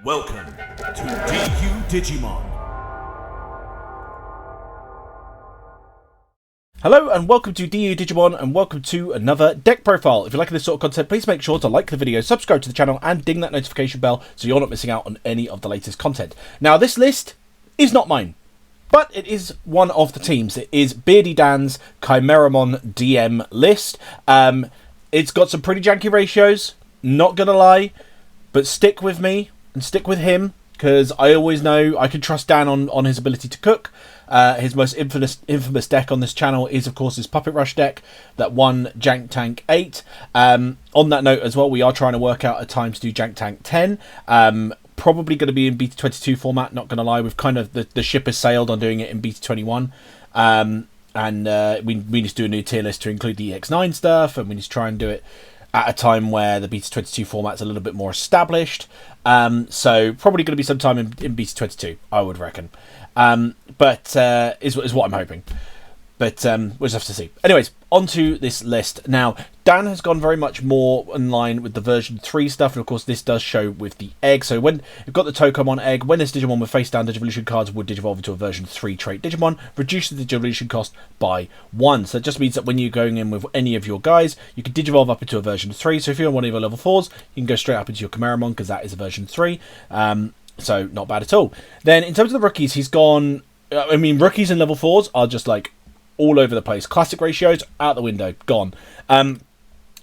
Welcome to DU Digimon. Hello and welcome to DU Digimon and welcome to another deck profile. If you like this sort of content, please make sure to like the video, subscribe to the channel and ding that notification bell so you're not missing out on any of the latest content. Now this list is not mine, but it is one of the teams. It is Beardy Dan's Kimeramon DM list. It's got some pretty janky ratios, not gonna lie, but stick with me and stick with him because I always know I can trust Dan on his ability to cook. His most infamous deck on this channel is, of course, his Puppet Rush deck that won Jank Tank 8. On that note as well, we are trying to work out a time to do Jank Tank 10. Probably going to be in BT22 format, not going to lie. We've kind of, the ship has sailed on doing it in BT21. We need to do a new tier list to include the EX9 stuff, and we need to try and do it at a time where the BT22 format's a little bit more established. So probably going to be sometime in BT22, I would reckon. But is what I'm hoping. But we'll just have to see. Anyways, onto this list. Now, Dan has gone very much more in line with the version 3 stuff, and of course this does show with the egg. So when you've got the Tokomon egg, when this Digimon with face down Digivolution cards would Digivolve into a version 3 trait Digimon, reduce the Digivolution cost by 1. So it just means that when you're going in with any of your guys, you can Digivolve up into a version 3. So if you're on one of your level 4s, you can go straight up into your Kimeramon, because that is a version 3. So not bad at all. Then in terms of the rookies, he's gone... I mean, rookies and level 4s are just like all over the place. Classic ratios, out the window, gone.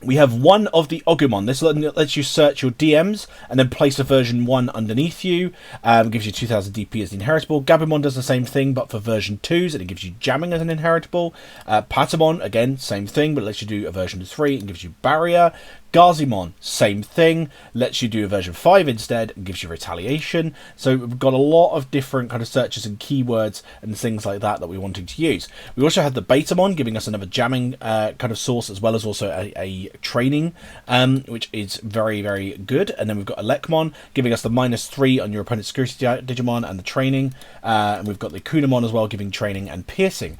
We have one of the Agumon. This lets you search your DMs and then place a version 1 underneath you. Gives you 2000 DP as the inheritable. Gabumon does the same thing, but for version 2s, and it gives you jamming as an inheritable. Patamon, again, same thing, but it lets you do a version 3 and gives you barrier. Gazimon, same thing, lets you do a version 5 instead and gives you retaliation. So we've got a lot of different kind of searches and keywords and things like that we're wanting to use. We also have the Betamon giving us another jamming kind of source, as well as also a training, which is very, very good. And then we've got Elecmon giving us the -3 on your opponent's security Digimon and the training. And we've got the Kunemon as well, giving training and piercing.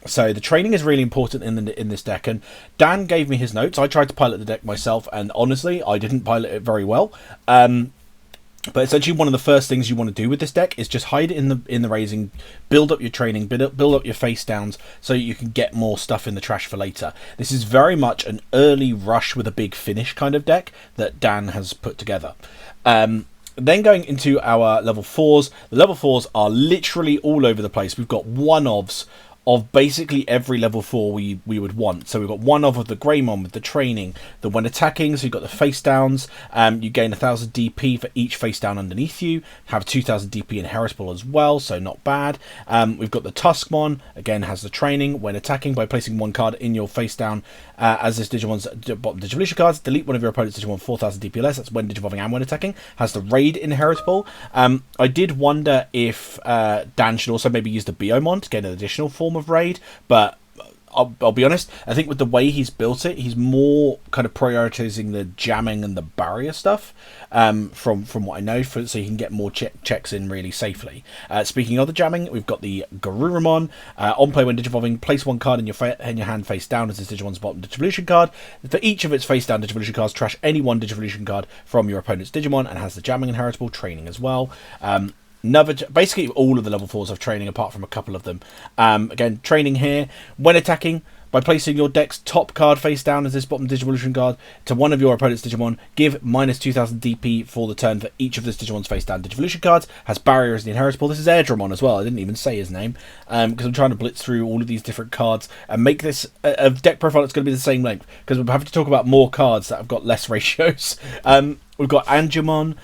So the training is really important in this deck, and Dan gave me his notes. I tried to pilot the deck myself, and honestly, I didn't pilot it very well. But essentially, one of the first things you want to do with this deck is just hide it in the raising, build up your training, build up your face downs, so you can get more stuff in the trash for later. This is very much an early rush with a big finish kind of deck that Dan has put together. Then going into our level 4s, the level 4s are literally all over the place. We've got one-ofs of basically every level 4 we would want. So we've got one of the Greymon with the training, the when attacking, so you've got the face downs, you gain 1000 DP for each face down underneath you, have 2000 DP inheritable as well, so not bad. We've got the Tuskmon, again has the training, when attacking by placing one card in your face down as this Digimon's bottom Digivolution cards, delete one of your opponent's Digimon 4000 DP less, that's when Digivolving and when attacking, has the raid inheritable. I did wonder if Dan should also maybe use the Betamon to get an additional form of raid, but I'll be honest, I think with the way he's built it, he's more kind of prioritizing the jamming and the barrier stuff, from what I know, so he can get more checks in really safely. Speaking of the jamming, we've got the Garurumon. On play when Digivolving, place one card in your hand face down as this Digimon's bottom Digivolution card. For each of its face down Digivolution cards, trash any one Digivolution card from your opponent's Digimon, and has the jamming inheritable, training as well. Basically all of the level 4s have training apart from a couple of them. Again, training here. When attacking, by placing your deck's top card face down as this bottom Digivolution card to one of your opponent's Digimon, give -2000 DP for the turn for each of this Digimon's face down Digivolution cards. Has barrier as the inheritable. This is Airdramon as well. I didn't even say his name because I'm trying to blitz through all of these different cards and make this a deck profile that's going to be the same length, because we're having to talk about more cards that have got less ratios. We've got Angemon.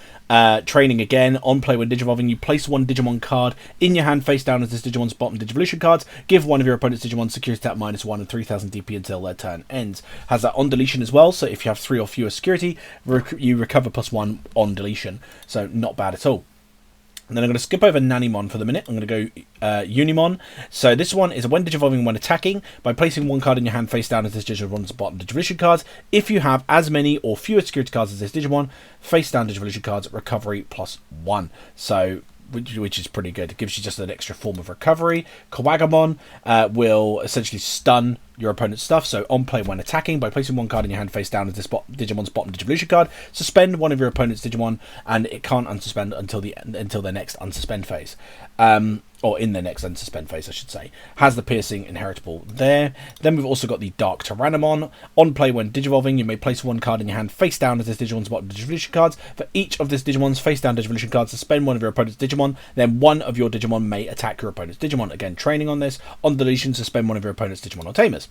Training again, on play when Digivolving, you place one Digimon card in your hand face down as this Digimon's bottom Digivolution cards, give one of your opponent's Digimon security stat -1 and 3000 DP until their turn ends. Has that on deletion as well, so if you have 3 or fewer security, you recover +1 on deletion, so not bad at all. And then I'm going to skip over Nanimon for the minute. I'm going to go Unimon. So this one is a when Digivolving when attacking, by placing one card in your hand face down as this Digimon's bottom Digivolution cards. If you have as many or fewer security cards as this Digimon, face down Digivolution cards, recovery +1. So which is pretty good. It gives you just an extra form of recovery. Kuwagamon will essentially stun your opponent's stuff. So on play when attacking, by placing one card in your hand face down as this Digimon's bottom Digivolution card, suspend one of your opponent's Digimon, and it can't unsuspend until their next unsuspend phase. Or in their next unsuspend phase, I should say. Has the piercing inheritable there. Then we've also got the DarkTyrannomon. On play when Digivolving, you may place one card in your hand face down as this Digimon's bottom Digivolution cards. For each of this Digimon's face down Digivolution cards, suspend one of your opponent's Digimon. Then one of your Digimon may attack your opponent's Digimon. Again, training on this. On deletion, suspend one of your opponent's Digimon or Tamers.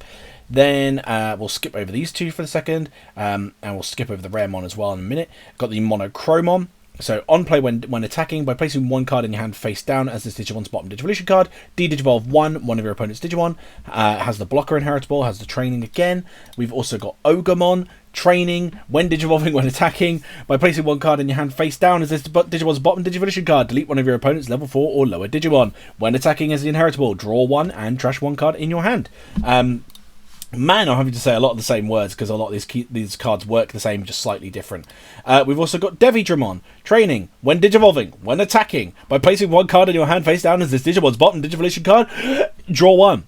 Then we'll skip over these two for a second. And we'll skip over the Raremon as well in a minute. Got the Monochromon. So on play when attacking, by placing one card in your hand face down as this Digimon's bottom Digivolution card, de-digivolve one of your opponent's Digimon, has the blocker inheritable, has the training again. We've also got Ogremon, training, when digivolving when attacking, by placing one card in your hand face down as this Digimon's bottom Digivolution card, delete one of your opponent's level 4 or lower Digimon. When attacking as the inheritable, draw one and trash one card in your hand. Man, I'm having to say a lot of the same words because a lot of these cards work the same, just slightly different. We've also got Devimon, training, when digivolving, when attacking, by placing one card in your hand face down as this Digimon's bottom Digivolution card, draw one.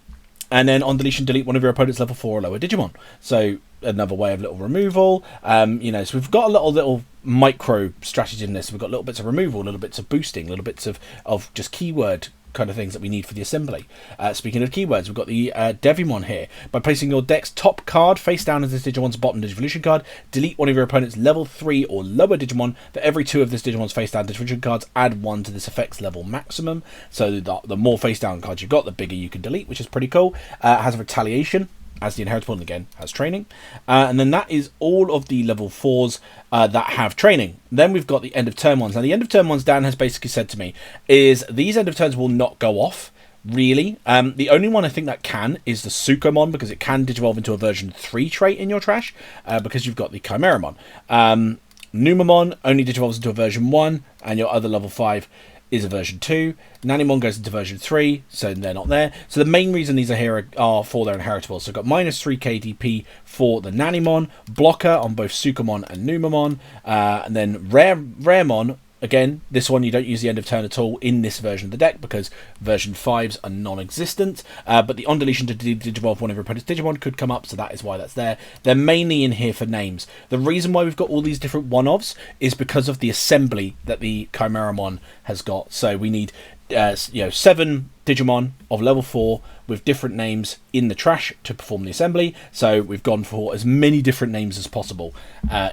And then on deletion, delete one of your opponent's level 4 or lower Digimon. So another way of little removal. So we've got a little micro strategy in this. We've got little bits of removal, little bits of boosting, little bits of just keyword kind of things that we need for the assembly. Speaking of keywords, we've got the Devimon here. By placing your deck's top card face down as this Digimon's bottom Digivolution card, delete one of your opponent's level 3 or lower Digimon. For every 2 of this Digimon's face down Digivolution cards, add 1 to this effect's level maximum. So the more face down cards you've got, the bigger you can delete, which is pretty cool. Has a retaliation as the inheritable, and again has training. And then that is all of the level 4s that have training. Then we've got the end of turn ones. Now the end of turn ones, Dan has basically said to me, is these end of turns will not go off, really. The only one I think that can is the Sukamon, because it can digivolve into a version 3 trait in your trash, because you've got the Kimeramon. Numemon only digivolves into a version 1, and your other level 5 is a version 2. Nanimon goes into version 3, so they're not there. So the main reason these are here are for their inheritable. So we've got -3 KDP for the Nanimon, blocker on both Sukamon and Numemon, and then Raremon. Again, this one you don't use the end of turn at all in this version of the deck because version 5s are non-existent. But the on deletion to digivolve one of your opponent's Digimon could come up, so that is why that's there. They're mainly in here for names. The reason why we've got all these different one-offs is because of the assembly that the Kimeramon has got. So we need 7 Digimon of level 4 with different names in the trash to perform the assembly. So we've gone for as many different names as possible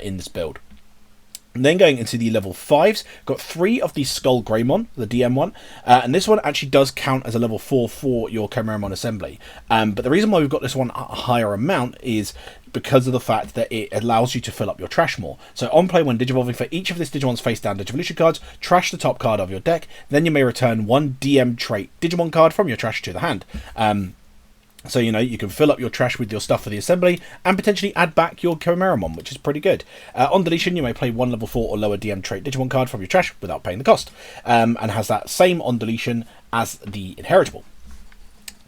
in this build. And then going into the level 5s, got 3 of the SkullGreymon, the DM one, and this one actually does count as a level 4 for your Kimeramon assembly. But the reason why we've got this one at a higher amount is because of the fact that it allows you to fill up your trash more. So on play when digivolving, for each of this Digimon's face down Digivolution cards, trash the top card of your deck, then you may return 1 DM trait Digimon card from your trash to the hand. So, you can fill up your trash with your stuff for the assembly and potentially add back your Kimeramon, which is pretty good. On deletion, you may play 1 level 4 or lower DM trait Digimon card from your trash without paying the cost, and has that same on deletion as the inheritable.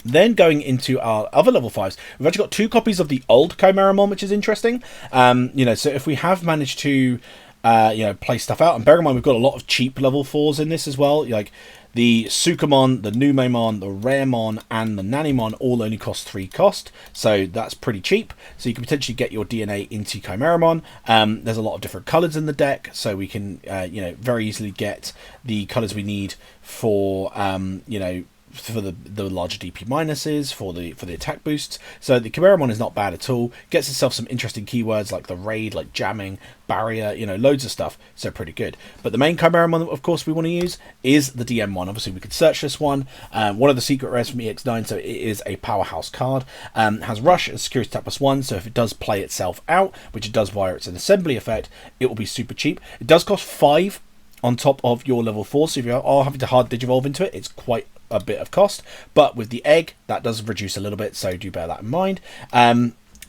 Then going into our other level 5s, we've actually got 2 copies of the old Kimeramon, which is interesting. So if we have managed to play stuff out, and bear in mind we've got a lot of cheap level 4s in this as well, like the Sukamon, the Numemon, the Raremon, and the Nanimon all only cost 3 cost, so that's pretty cheap. So you can potentially get your DNA into Kimeramon. There's a lot of different colours in the deck, so we can very easily get the colours we need for for the larger DP minuses, for the attack boosts. So the Kimeramon is not bad at all. Gets itself some interesting keywords like the raid, like jamming, barrier, loads of stuff. So pretty good. But the main Kimeramon, of course, we want to use is the DM one. Obviously, we could search this one. One of the secret rares from EX9, so it is a powerhouse card. Has Rush and Security Tap +1, so if it does play itself out, which it does via its assembly effect, it will be super cheap. It does cost 5 on top of your level 4, so if you are having to hard digivolve into it, it's quite a bit of cost, but with the egg that does reduce a little bit, so do bear that in mind.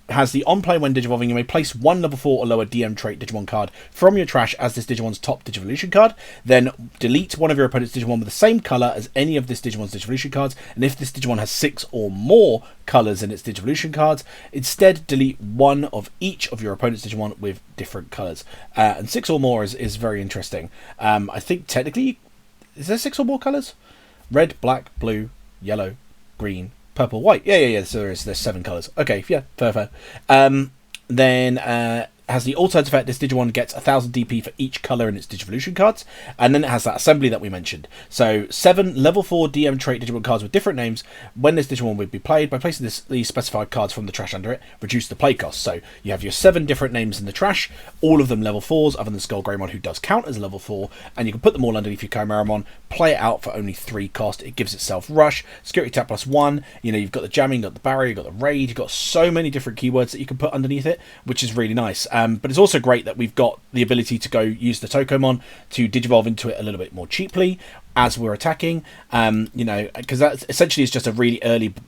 Has the on play when digivolving, you may place 1 level 4 or lower DM trait Digimon card from your trash as this Digimon's top Digivolution card, then delete one of your opponent's Digimon with the same colour as any of this Digimon's Digivolution cards, and if this Digimon has 6 or more colours in its Digivolution cards, instead delete 1 of each of your opponent's Digimon with different colours. And 6 or more is very interesting. I think technically, is there 6 or more colours? Red, black, blue, yellow, green, Purple, white. Yeah. So there's 7 colours. Okay, yeah, fair. Then has the alternate effect. This Digimon gets 1000 DP for each colour in its Digivolution cards, and then it has that assembly that we mentioned. So 7 level 4 DM trait Digimon cards with different names. When this Digimon would be played, by placing these specified cards from the trash under it, reduce the play cost. So you have your 7 different names in the trash, all of them level 4s, other than SkullGreymon, who does count as a level 4, and you can put them all underneath your Kimeramon, play it out for only 3 cost. It gives itself rush, security tap +1. You know, you've got the jamming, you've got the barrier, you've got the raid, you've got so many different keywords that you can put underneath it, which is really nice. But it's also great that we've got the ability to go use the Tokomon to Digivolve into it a little bit more cheaply as we're attacking. You know, because that essentially is just a really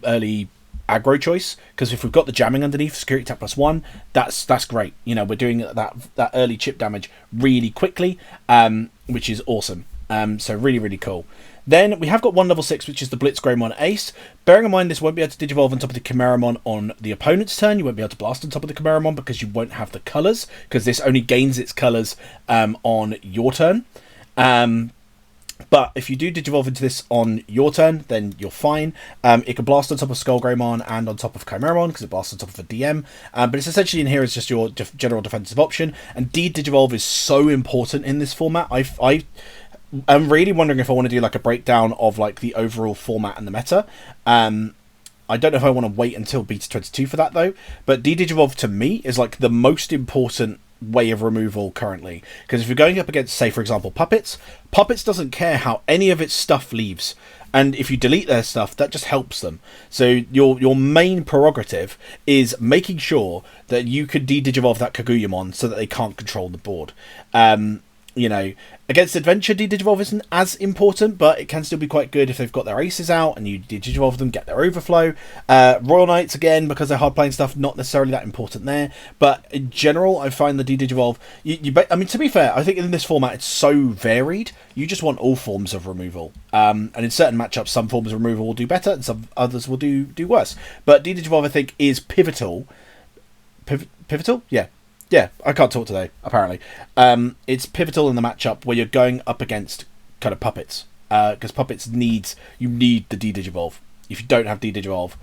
early aggro choice, because if we've got the jamming underneath, security tap +1, that's great. You know, we're doing that early chip damage really quickly, which is awesome. So really cool. Then we have got one level 6, which is the BlitzGreymon Ace. Bearing in mind this won't be able to Digivolve on top of the Kimeramon on the opponent's turn. You won't be able to blast on top of the Kimeramon because you won't have the colours, because this only gains its colours on your turn. But if you do Digivolve into this on your turn, then you're fine. It can blast on top of SkullGreymon and on top of Kimeramon, because it blasts on top of a DM. But it's essentially in here as just your general defensive option. And Digivolve is so important in this format. I'm really wondering if I want to do like a breakdown of like the overall format and the meta. I don't know if I want to wait until Beta 22 for that though. But Digivolve to me is like the most important way of removal currently, because if you're going up against, say for example, Puppets doesn't care how any of its stuff leaves, and if you delete their stuff, that just helps them. So your main prerogative is making sure that you can Digivolve that Kaguyamon so that they can't control the board. You know, against Adventure, Digivolve isn't as important, but it can still be quite good if they've got their aces out and you Digivolve them, get their overflow. Royal Knights, again, because they're hard playing stuff, not necessarily that important there. But in general, I find the Digivolve, I mean, to be fair, I think in this format it's so varied, you just want all forms of removal. And in certain matchups, some forms of removal will do better and some others will do worse. But Digivolve, I think, is pivotal. Pivotal? Yeah, I can't talk today, apparently. It's pivotal in the matchup where you're going up against kind of Puppets. Because Puppets you need the Digivolve. If you don't have Digivolve,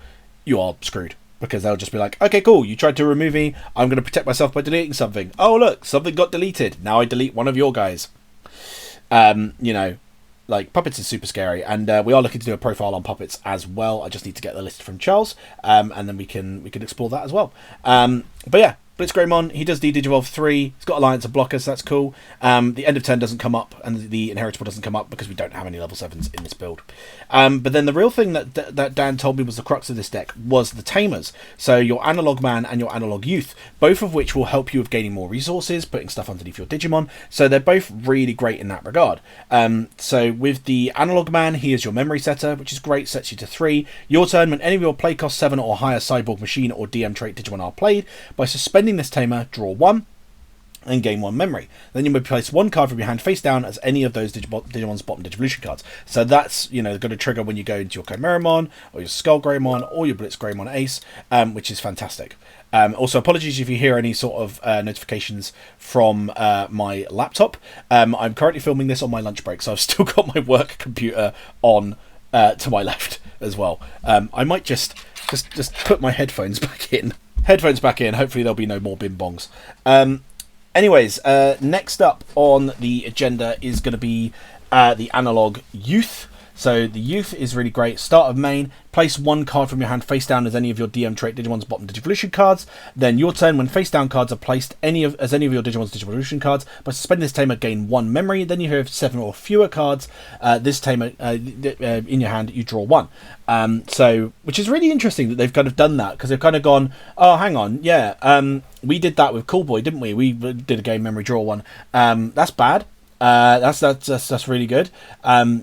you are screwed. Because they'll just be like, okay, cool, you tried to remove me, I'm going to protect myself by deleting something. Oh, look, something got deleted. Now I delete one of your guys. You know, like, Puppets is super scary. And we are looking to do a profile on Puppets as well. I just need to get the list from Charles. And then we can explore that as well. But yeah. BlitzGreymon, he does Digivolve 3. He's got Alliance of Blockers, so that's cool. The End of Turn doesn't come up, and the Inheritable doesn't come up because we don't have any level 7s in this build. But then the real thing that Dan told me was the crux of this deck was the Tamers. So your Analog Man and your Analog Youth, both of which will help you with gaining more resources, putting stuff underneath your Digimon. So they're both really great in that regard. So with the Analog Man, he is your memory setter, which is great, sets you to 3. Your turn, when any of your play cost 7 or higher Cyborg Machine or DM trait Digimon are played, by suspending this Tamer, draw 1 and gain 1 memory. Then you may place 1 card from your hand face down as any of those Digimon's bottom Digivolution cards. So that's, you know, going to trigger when you go into your Kimeramon or your SkullGreymon or your BlitzGreymon Ace, which is fantastic. Also, apologies if you hear any sort of notifications from my laptop. I'm currently filming this on my lunch break, so I've still got my work computer on to my left as well. I might just put my headphones back in. Hopefully there'll be no more bim bongs. Anyways, next up on the agenda is going to be the Analog Youth. So the Youth is really great. Start of main, place 1 card from your hand face down as any of your DM trait Digimon's bottom Digivolution cards. Then your turn, when face down cards are placed as any of your Digimon's Digivolution cards, by suspending this Tamer, gain 1 memory. Then you have 7 or fewer cards. This Tamer in your hand, you draw 1. So, which is really interesting that they've kind of done that, because they've kind of gone, oh, hang on, yeah, we did that with Cool Boy, didn't we? We did a game memory draw 1. That's bad. That's really good.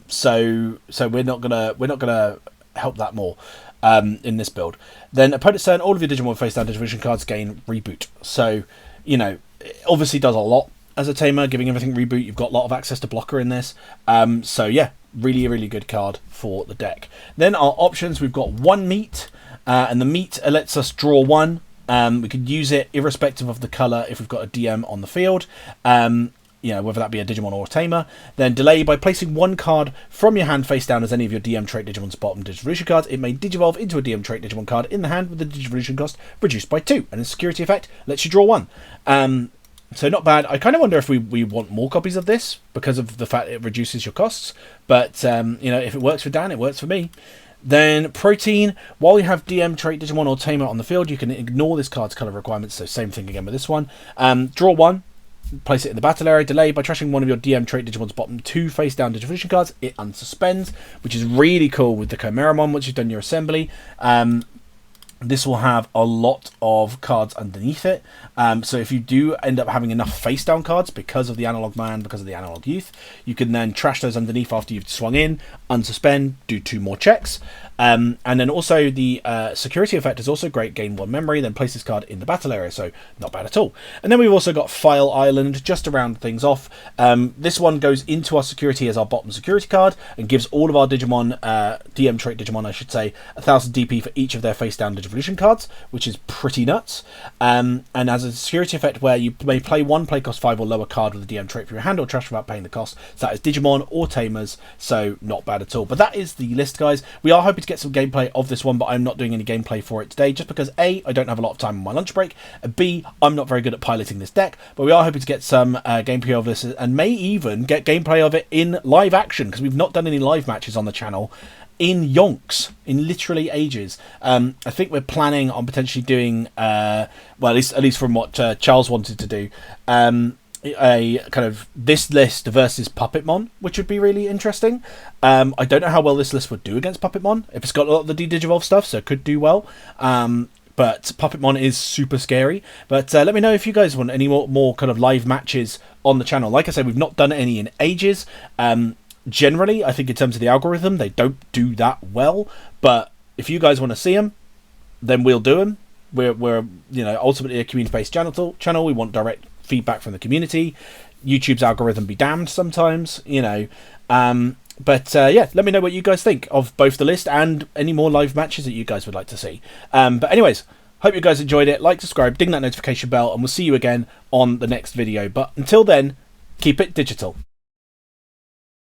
So we're not gonna help that more in this build. Then opponent's turn, all of your Digimon face down Digivolution cards gain reboot. So, you know, it obviously does a lot as a Tamer, giving everything reboot. You've got a lot of access to blocker in this. So yeah, really good card for the deck. Then our options, we've got 1 meat, and the meat lets us draw 1. We could use it irrespective of the colour if we've got a DM on the field. whether that be a Digimon or a Tamer. Then delay by placing one card from your hand face down as any of your DM trait Digimon's bottom Digivolution cards. It may Digivolve into a DM trait Digimon card in the hand with the Digivolution cost reduced by 2. And a security effect lets you draw 1. So not bad. I kind of wonder if we want more copies of this because of the fact it reduces your costs. But, if it works for Dan, it works for me. Then Protein, while you have DM trait Digimon or Tamer on the field, you can ignore this card's colour requirements. So same thing again with this one. Draw 1. Place it in the battle area. Delay by trashing one of your DM trait Digimon's bottom 2 face down Digivolution cards. It unsuspends, which is really cool with the Kimeramon once you've done your assembly. This will have a lot of cards underneath it. So if you do end up having enough face down cards because of the Analog Man, because of the Analog Youth, you can then trash those underneath after you've swung in, unsuspend, do 2 more checks. And then also the security effect is also great. Gain 1 memory, then place this card in the battle area. So not bad at all. And then we've also got File Island just to round things off. This one goes into our security as our bottom security card and gives all of our Digimon, DM trait Digimon, I should say, 1000 DP for each of their face down Digivolution cards, which is pretty nuts. And as a security effect where you may play one play cost 5 or lower card with a DM trait from your hand or trash without paying the cost. So that is Digimon or Tamers, so not bad at all. But that is the list, guys. We are hoping to get some gameplay of this one, but I'm not doing any gameplay for it today just because A, I don't have a lot of time on my lunch break, and B, I'm not very good at piloting this deck. But we are hoping to get some gameplay of this and may even get gameplay of it in live action because we've not done any live matches on the channel in yonks, in literally ages. I think we're planning on potentially doing, at least from what Charles wanted to do, a kind of this list versus Puppetmon, which would be really interesting. I don't know how well this list would do against Puppetmon. If it's got a lot of the Digivolve stuff, so it could do well. But Puppetmon is super scary. But let me know if you guys want any more kind of live matches on the channel. Like I said, we've not done any in ages. Generally, I think in terms of the algorithm, they don't do that well. But if you guys want to see them, then we'll do them. We're ultimately a community-based channel. We want direct feedback from the community. YouTube's algorithm be damned sometimes, But let me know what you guys think of both the list and any more live matches that you guys would like to see. But anyways, hope you guys enjoyed it. Like, subscribe, ding that notification bell, and we'll see you again on the next video. But until then, keep it digital.